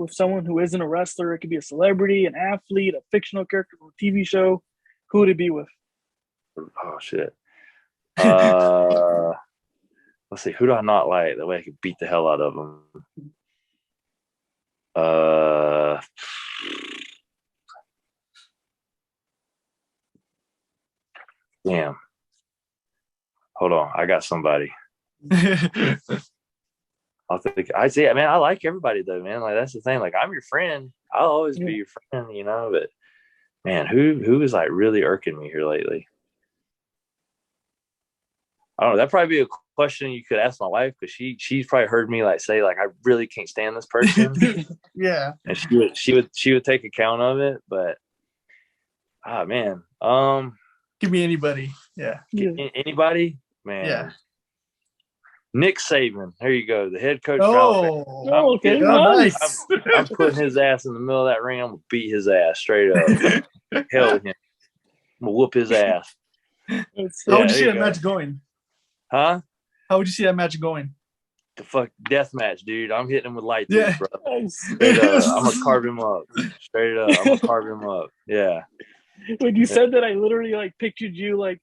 with someone who isn't a wrestler? It could be a celebrity, an athlete, a fictional character from a TV show. Who would it be with? Oh shit. Let's see. Who do I not like? That way I could beat the hell out of them. Damn. Hold on. I got somebody. I'll think. I see. Man, I like everybody though, man. Like that's the thing. Like I'm your friend. I'll always be your friend, you know. But man, who is like really irking me here lately? I don't know. That'd probably be a question you could ask my wife because she's probably heard me like say like I really can't stand this person. Yeah, and she would take account of it. But man, give me anybody. Yeah, anybody, man. Yeah. Nick Saban, there you go, the head coach. Okay, nice. I'm putting his ass in the middle of that ring. I'm gonna beat his ass straight up. Hell with him. I'm gonna whoop his ass. How would you see that match going? Huh? How would you see that match going? The fuck death match, dude. I'm hitting him with light, yeah. bro. Straight up. I'm gonna carve him up. Straight up. I'm gonna carve him up. Yeah. When you said that, I literally like pictured you like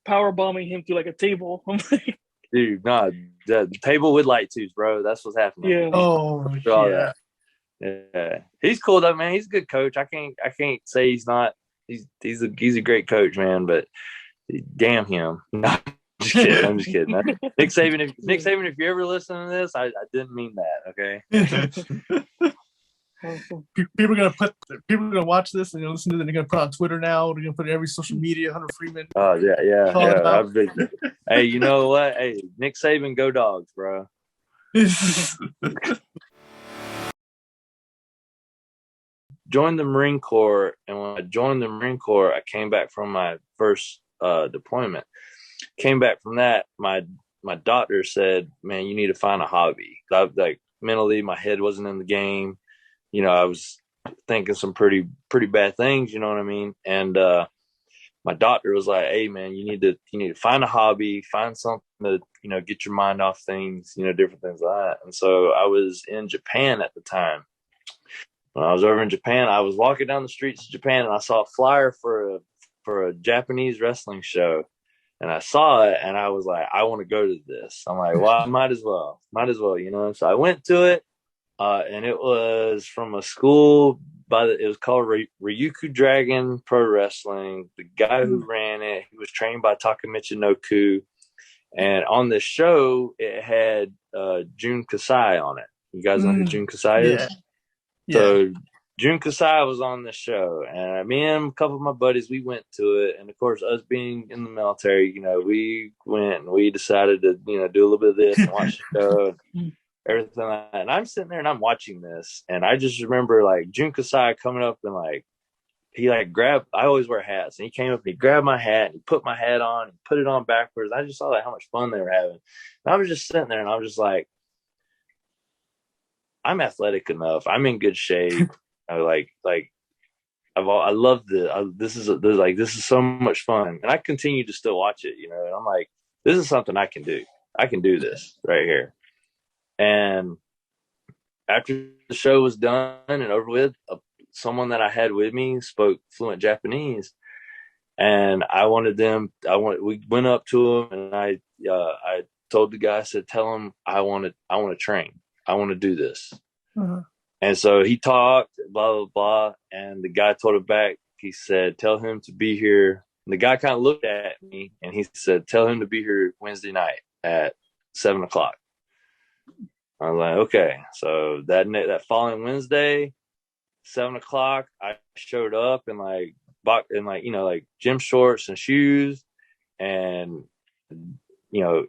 power bombing him through like a table. I'm like, dude, nah, the table with light twos, bro. That's what's happening. Yeah. Oh, yeah. Yeah. He's cool though, man. He's a good coach. I can't say he's not. He's a great coach, man. But damn him. No, I'm just kidding. Nick Saban, if you're ever listening to this, I didn't mean that. Okay. People are gonna watch this and listen to it. They're gonna put it on Twitter now. They're gonna put it every social media. Hunter Freeman. Oh yeah. Hey, you know what? Hey, Nick Saban, go Dogs, bro. Joined the Marine Corps, and when I joined the Marine Corps, I came back from my first deployment. Came back from that, my doctor said, "Man, you need to find a hobby." Like mentally, my head wasn't in the game. You know, I was thinking some pretty bad things. You know what I mean? And my doctor was like, "Hey, man, you need to find a hobby, find something to get your mind off things, different things like that." And so I was in Japan at the time. When I was over in Japan, I was walking down the streets of Japan and I saw a flyer for a Japanese wrestling show. And I saw it and I was like, I want to go to this. I'm like, well, I might as well, So I went to it, and it was from a school it was called Ryukyu Dragon Pro Wrestling. The guy who ran it, he was trained by Takamichi Noku. And on this show, it had Jun Kasai on it. You guys know who Jun Kasai is? Yeah. So Jun Kasai was on the show, and me and a couple of my buddies, we went to it. And of course, us being in the military, we went and we decided to, do a little bit of this and watch the show and everything like that. And I'm sitting there and I'm watching this, and I just remember like Jun Kasai coming up and like he like grabbed. I always wear hats, and he came up and he grabbed my hat and he put my hat on and put it on backwards. I just saw like how much fun they were having. And I was just sitting there and I was just like, I'm athletic enough. I'm in good shape. I love this is so much fun, and I continue to still watch it. And I'm like, this is something I can do. I can do this right here. And after the show was done and over with, someone that I had with me spoke fluent Japanese, and we went up to him and I told the guy, I said, tell him I want to train. I want to do this. Uh-huh. And so he talked, blah, blah, blah. And the guy told him back, he said, tell him to be here. And the guy kind of looked at me and he said, tell him to be here Wednesday night at 7:00. I was like, okay. So that following Wednesday, 7:00, I showed up in like gym shorts and shoes. And,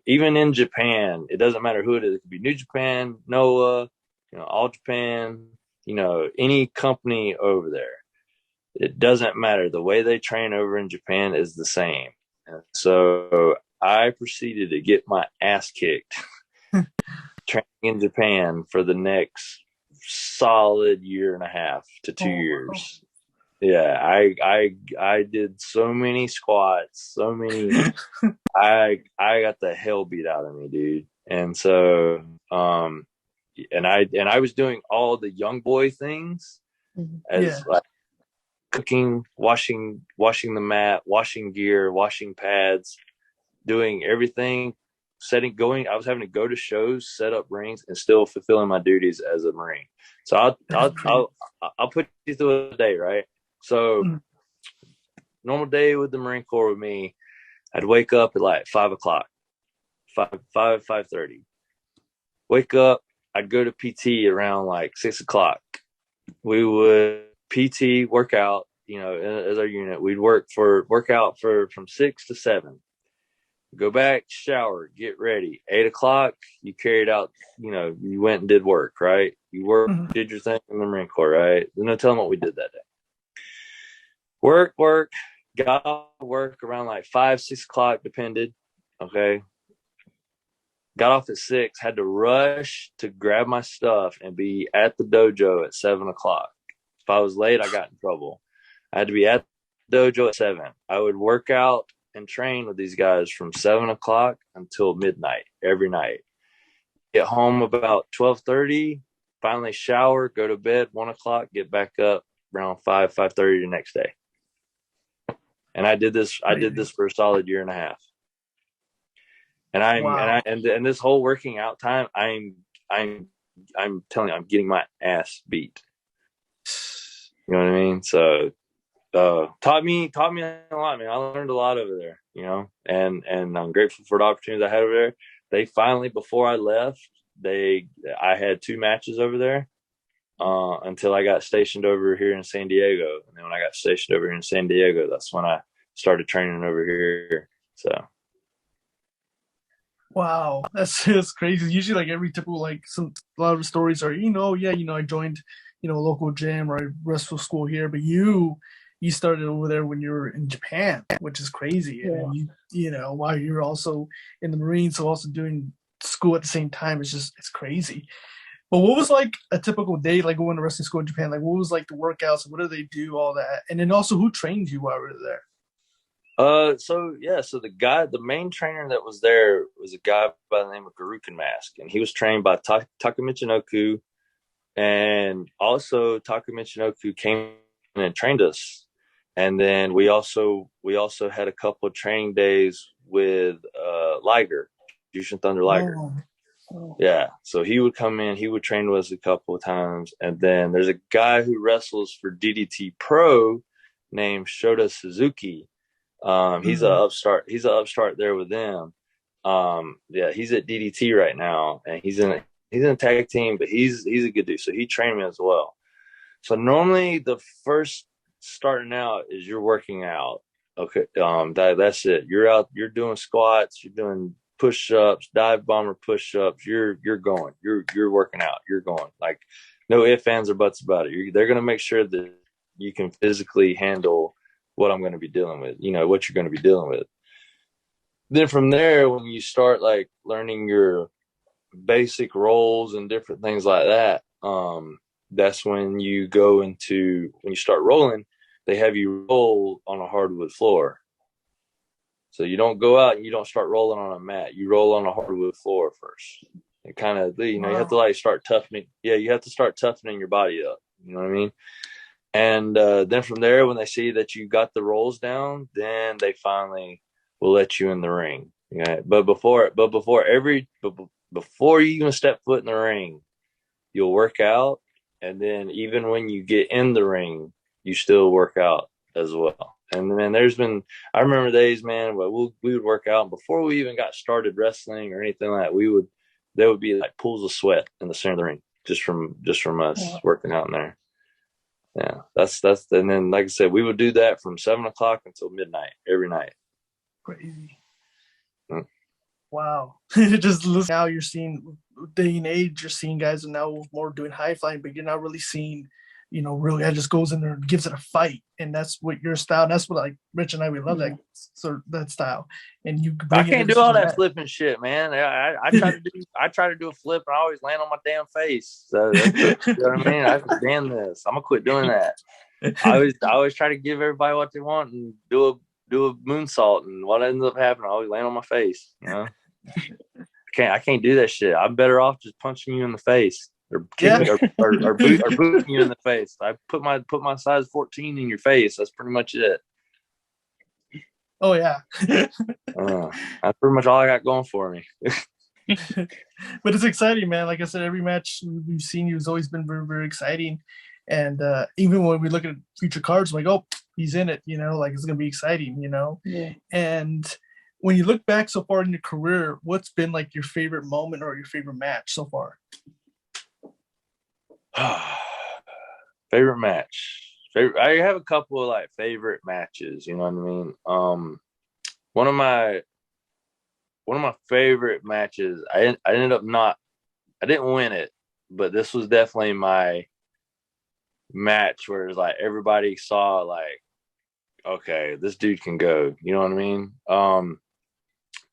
even in Japan, it doesn't matter who it is. It could be New Japan, Noah, All Japan, any company over there. It doesn't matter. The way they train over in Japan is the same. And so I proceeded to get my ass kicked training in Japan for the next solid 1.5 to 2 years. Yeah, I did so many squats, so many. I got the hell beat out of me, dude. And so, and I was doing all the young boy things as like cooking, washing the mat, washing gear, washing pads, doing everything, I was having to go to shows, set up rings, and still fulfilling my duties as a Marine. So I'll put you through a day, right? So normal day with the Marine Corps with me, I'd wake up at like 5:00, 5:30. Wake up, I'd go to PT around like 6:00. We would PT workout, as our unit. We'd work out from 6 to 7. Go back, shower, get ready. 8:00, you carried out, you went and did work, right? You worked, did your thing in the Marine Corps, right? There's no telling what we did that day. Work, got off work around like 5, 6:00, depended. Okay. Got off at 6, had to rush to grab my stuff and be at the dojo at 7:00. If I was late, I got in trouble. I had to be at the dojo at 7. I would work out and train with these guys from 7:00 until midnight every night. Get home about 12:30, finally shower, go to bed 1:00, get back up around 5:30 the next day. And I did this for a solid year and a half. And and this whole working out time, I'm telling you, I'm getting my ass beat. You know what I mean? So taught me a lot, man. I learned a lot over there, and I'm grateful for the opportunities I had over there. They finally, before I left, I had 2 matches over there until I got stationed over here in San Diego. And then when I got stationed over here in San Diego, that's when I started training over here. So. Wow, that's crazy. Usually, like every typical, a lot of the stories are, I joined, a local gym or I wrestle school here, but you started over there when you were in Japan, which is crazy. Yeah. And while you're also in the Marines, so also doing school at the same time, it's crazy. But what was like a typical day, like going to wrestling school in Japan? Like, what was like the workouts? What do they do? All that, and then also who trained you while you were there? So the main trainer that was there was a guy by the name of Garukin Mask, and he was trained by Taka Michinoku, and also Taka Michinoku came in and trained us. And then we also had a couple of training days with Liger, Jushin Thunder Liger. Oh. Yeah, so he would come in, he would train with us a couple of times, and then there's a guy who wrestles for DDT Pro named Shota Suzuki. He's an upstart. He's an upstart there with them. He's at DDT right now, and he's in a tag team, but he's a good dude. So he trained me as well. So normally the first starting out is you're working out. Okay, that's it. You're out. You're doing squats. You're doing push-ups, dive bomber push-ups. You're going. You're working out. You're going. Like no ifs, ands, or buts about it. They're gonna make sure that you can physically handle what I'm going to be dealing with, what you're going to be dealing with. Then from there, when you start like learning your basic roles and different things like that, that's when you start rolling, they have you roll on a hardwood floor. So you don't go out and you don't start rolling on a mat. You roll on a hardwood floor first. It kind of, you have to like start toughening. Yeah, you have to start toughening your body up. You know what I mean? And then from there, when they see that you got the rolls down, then they finally will let you in the ring. Okay? But before you even step foot in the ring, you'll work out, and then even when you get in the ring, you still work out as well. And then I remember days, man, where we would work out, and before we even got started wrestling or anything like that, there would be like pools of sweat in the center of the ring just from us working out in there. Yeah, that's and then like I said, we would do that from 7:00 until midnight every night. Crazy. Wow. Just listen, now you're seeing day and age, you're seeing guys are now more doing high flying, but you're not really seeing, really that just goes in there and gives it a fight. And that's what your style, and that's what like Rich and I, we love that style. And you I can't do all that flipping shit, man. I try to do a flip and I always land on my damn face. So you know what I mean? I damn this. I'm gonna quit doing that. I always try to give everybody what they want and do a moonsault, and what ends up happening, I always land on my face, I can't do that shit. I'm better off just punching you in the face or kicking Yeah. or booting you in the face. I put my size 14 in your face. That's pretty much it. Oh yeah. That's pretty much all I got going for me. But it's exciting, man. Like I said, every match we've seen you has always been very, very exciting. And even when we look at future cards, I'm like, oh, he's in it, like it's gonna be exciting, Yeah. And when you look back so far in your career, what's been like your favorite moment or your favorite match so far? Favorite match. I have a couple of like favorite matches. You know what I mean? One of my favorite matches. I ended up not. I didn't win it, but this was definitely my match where it's like everybody saw like, okay, this dude can go. You know what I mean?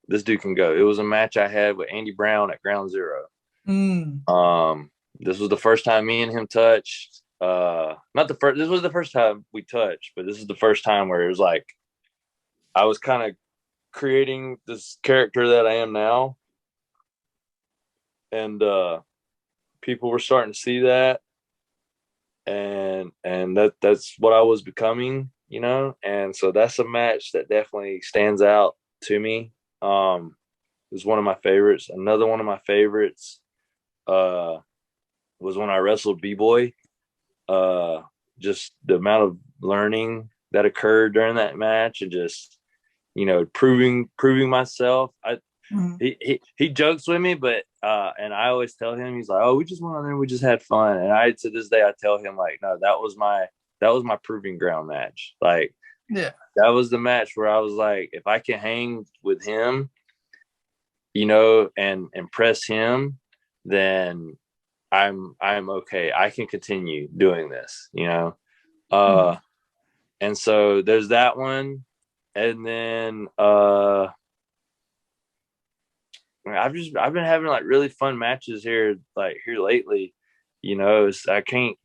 This dude can go. It was a match I had with Andy Brown at Ground Zero. Mm. This was the first time me and him touched. Not the first. This was the first time we touched, but this is the first time where it was like I was kind of creating this character that I am now, and people were starting to see that, and that's what I was becoming, and so that's a match that definitely stands out to me. It was one of my favorites. Another one of my favorites was when I wrestled B-Boy. Just the amount of learning that occurred during that match, and just proving myself. He jokes with me, but and I always tell him, he's like, oh, we just went on there and we just had fun. And I, to this day, I tell him like, no, that was my proving ground match. Like, Yeah, that was the match where I was like, if I can hang with him, and impress him, then I'm okay. I can continue doing this, and so there's that one. And then I've been having like really fun matches here lately. I can't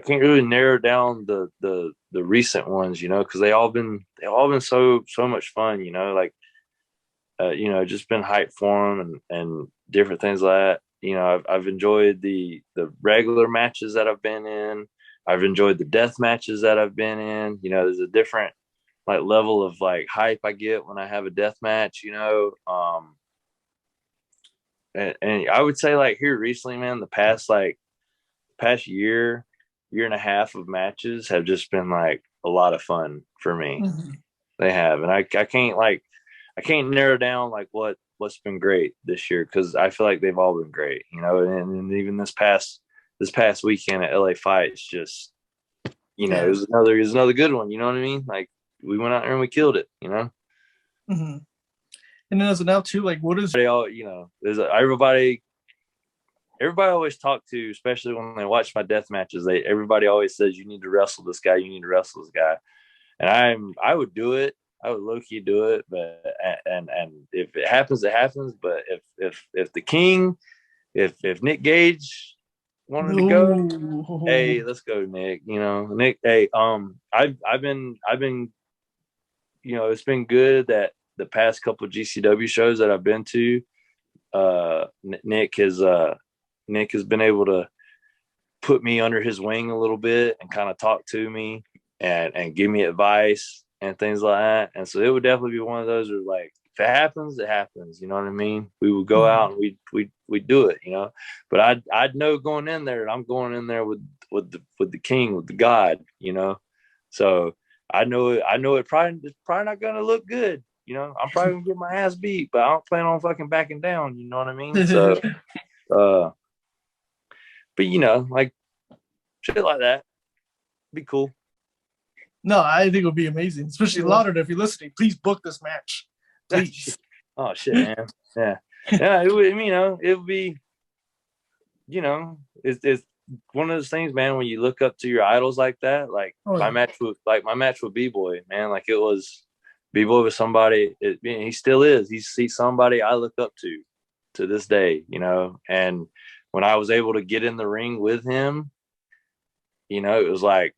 really narrow down the recent ones, because they all been so much fun, like just been hyped for them, and different things like that. I've enjoyed the regular matches that I've been in. I've enjoyed the death matches that I've been in. There's a different like level of like hype I get when I have a death match. And I would say like here recently, man, the past year and a half of matches have just been like a lot of fun for me. mm-hmm. They have, and I can't narrow down like what's been great this year, because I feel like they've all been great, and even this past weekend at LA Fights, just Yeah. it was another good one. You know what I mean? Like, we went out there and we killed it. Mm-hmm. And then as of now too, like what is there's everybody always talk to, especially when they watch my death matches. Everybody always says, you need to wrestle this guy. You need to wrestle this guy. And I would do it. I would low key do it, but and if it happens, it happens. But if the king, if Nick Gage wanted to go, hey, let's go, Nick. Nick. Hey, I've been it's been good that the past couple of GCW shows that I've been to, Nick has been able to put me under his wing a little bit and kind of talk to me and give me advice and things like that. And so it would definitely be one of those where, like, if it happens, it happens. You know what I mean? We would go out and we do it. But I'd know going in there, I'm going in there with the king, with the god. So I know it's probably not gonna look good. I'm probably gonna get my ass beat, but I don't plan on fucking backing down. You know what I mean? So, but like shit like that, be cool. No, I think it would be amazing, especially Lauderdale. If you're listening, please book this match, please. Oh shit, man. Yeah. It would, it would be, it's one of those things, man. When you look up to your idols like that, like my match with B-Boy, man. Like, it was B-Boy was somebody. He still is. He's somebody I look up to this day. And when I was able to get in the ring with him, it was like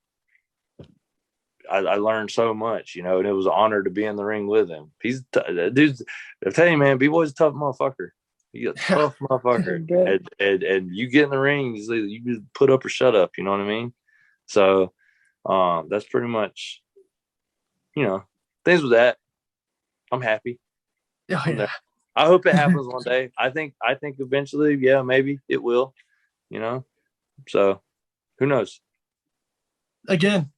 I learned so much, and it was an honor to be in the ring with him. Dude's, I tell you, man, B-Boy's a tough motherfucker. He's a tough motherfucker. And you get in the ring, you just put up or shut up, you know what I mean? So that's pretty much, things with that. I'm happy. Oh, yeah. I hope it happens one day. I think eventually, yeah, maybe it will, So who knows? Again,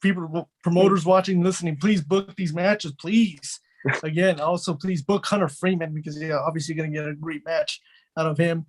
people, promoters watching, listening, please book these matches, please. Again, also please book Hunter Freeman, because obviously you're going to get a great match out of him.